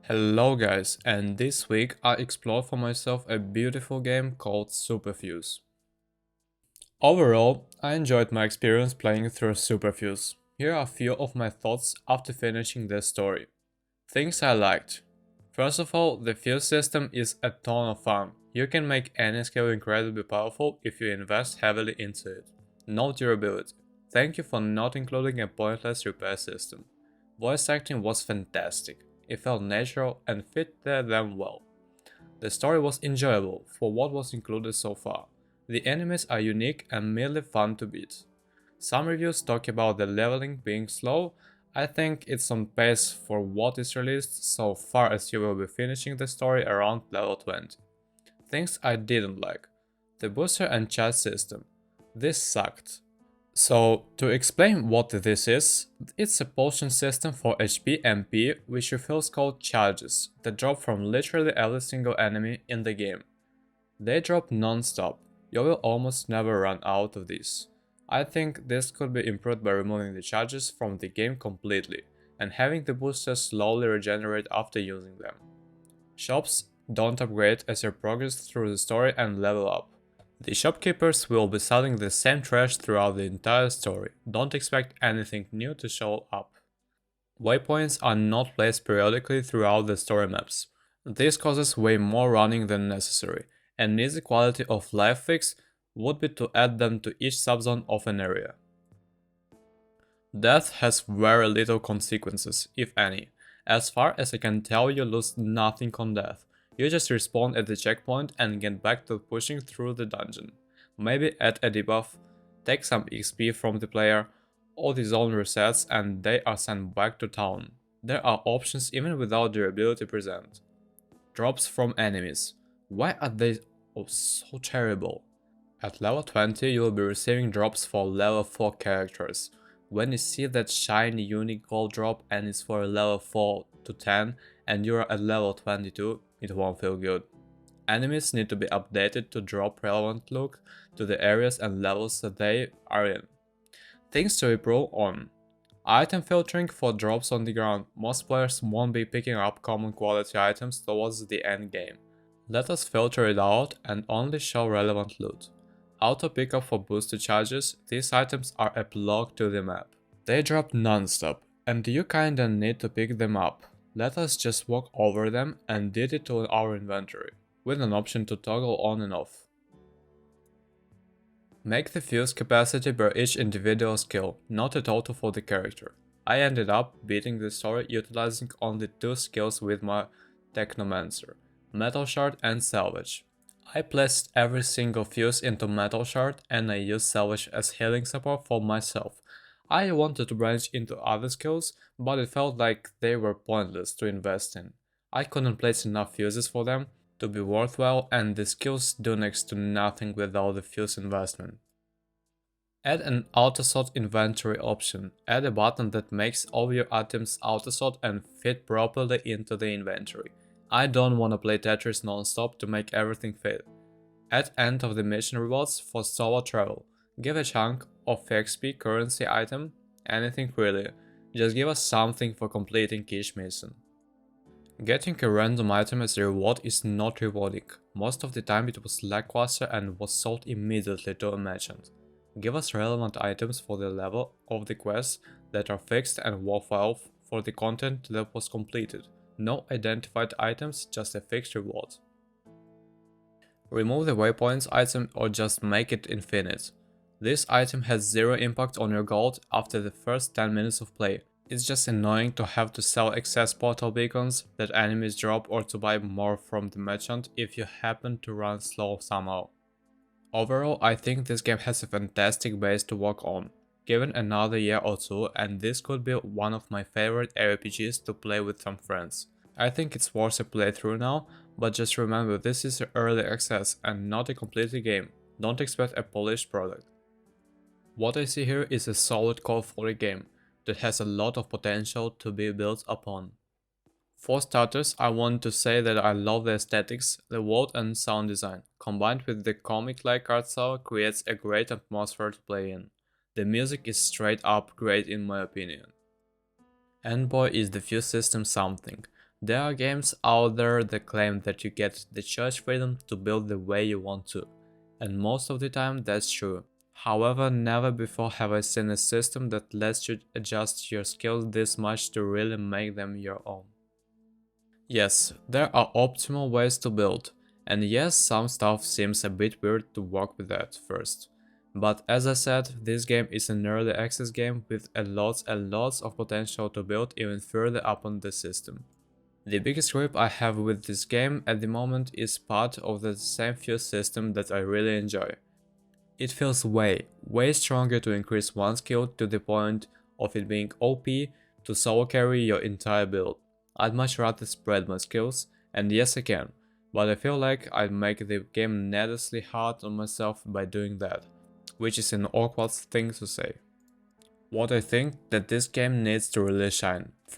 Hello guys, and this week I explored for myself a beautiful game called Superfuse. Overall, I enjoyed my experience playing through Superfuse. Here are a few of my thoughts after finishing the story. Things I liked. First of all, the fuse system is a ton of fun. You can make any skill incredibly powerful if you invest heavily into it. No durability. Thank you for not including a pointless repair system. Voice acting was fantastic. It felt natural and fit them well. The story was enjoyable for what was included so far. The enemies are unique and merely fun to beat. Some reviews talk about the leveling being slow. I think it's on pace for what is released so far, as you will be finishing the story around level 20. Things I didn't like. The booster and chat system. This sucked. So, to explain what this is, it's a potion system for HP and P which refills called charges that drop from literally every single enemy in the game. They drop non-stop. You will almost never run out of these. I think this could be improved by removing the charges from the game completely and having the boosters slowly regenerate after using them. Shops don't upgrade as you progress through the story and level up. The shopkeepers will be selling the same trash throughout the entire story. Don't expect anything new to show up. Waypoints are not placed periodically throughout the story maps. This causes way more running than necessary, and an easy quality of life fix would be to add them to each subzone of an area. Death has very little consequences, if any. As far as I can tell, you lose nothing on death. You just respawn at the checkpoint and get back to pushing through the dungeon. Maybe add a debuff, take some XP from the player, or the zone resets and they are sent back to town. There are options even without durability present. Drops from enemies. Why are they so terrible? At level 20 you will be receiving drops for level 4 characters. When you see that shiny unique gold drop and it's for level 4 to 10 and you're at level 22, it won't feel good. Enemies need to be updated to drop relevant look to the areas and levels that they are in. Things to improve on. Item filtering for drops on the ground. Most players won't be picking up common quality items towards the end game. Let us filter it out and only show relevant loot. Auto pickup for boosted charges. These items are a block to the map. They drop non-stop and you kinda need to pick them up. Let us just walk over them and add it to our inventory, with an option to toggle on and off. Make the fuse capacity per each individual skill, not a total for the character. I ended up beating the story utilizing only 2 skills with my Technomancer, Metal Shard and Salvage. I placed every single fuse into Metal Shard and I used Salvage as healing support for myself. I wanted to branch into other skills, but it felt like they were pointless to invest in. I couldn't place enough fuses for them to be worthwhile, and the skills do next to nothing without the fuse investment. Add an auto-sort inventory option. Add a button that makes all your items auto-sort and fit properly into the inventory. I don't want to play Tetris non-stop to make everything fit. Add end of the mission rewards for solo travel. Give a chunk of XP currency item, anything really. Just give us something for completing each mission. Getting a random item as a reward is not rewarding. Most of the time it was lackluster and was sold immediately to a merchant. Give us relevant items for the level of the quests that are fixed and worthwhile for the content that was completed. No identified items, just a fixed reward. Remove the waypoints item or just make it infinite. This item has zero impact on your gold after the first 10 minutes of play. It's just annoying to have to sell excess portal beacons that enemies drop or to buy more from the merchant if you happen to run slow somehow. Overall, I think this game has a fantastic base to work on. Given another year or two, and this could be one of my favorite ARPGs to play with some friends. I think it's worth a playthrough now, but just remember this is early access and not a completed game. Don't expect a polished product. What I see here is a solid Call of Duty game that has a lot of potential to be built upon. For starters, I want to say that I love the aesthetics, the world and sound design, combined with the comic-like art style creates a great atmosphere to play in. The music is straight up great in my opinion. And boy is the fuse system something. There are games out there that claim that you get the choice freedom to build the way you want to, and most of the time that's true. However, never before have I seen a system that lets you adjust your skills this much to really make them your own. Yes, there are optimal ways to build, and yes, some stuff seems a bit weird to work with at first. But as I said, this game is an early access game with a lots and lots of potential to build even further upon the system. The biggest gripe I have with this game at the moment is part of the same fuse system that I really enjoy. It feels way stronger to increase one skill to the point of it being OP to solo carry your entire build. I'd much rather spread my skills, and yes I can, but I feel like I'd make the game needlessly hard on myself by doing that, which is an awkward thing to say. What I think that this game needs to really shine.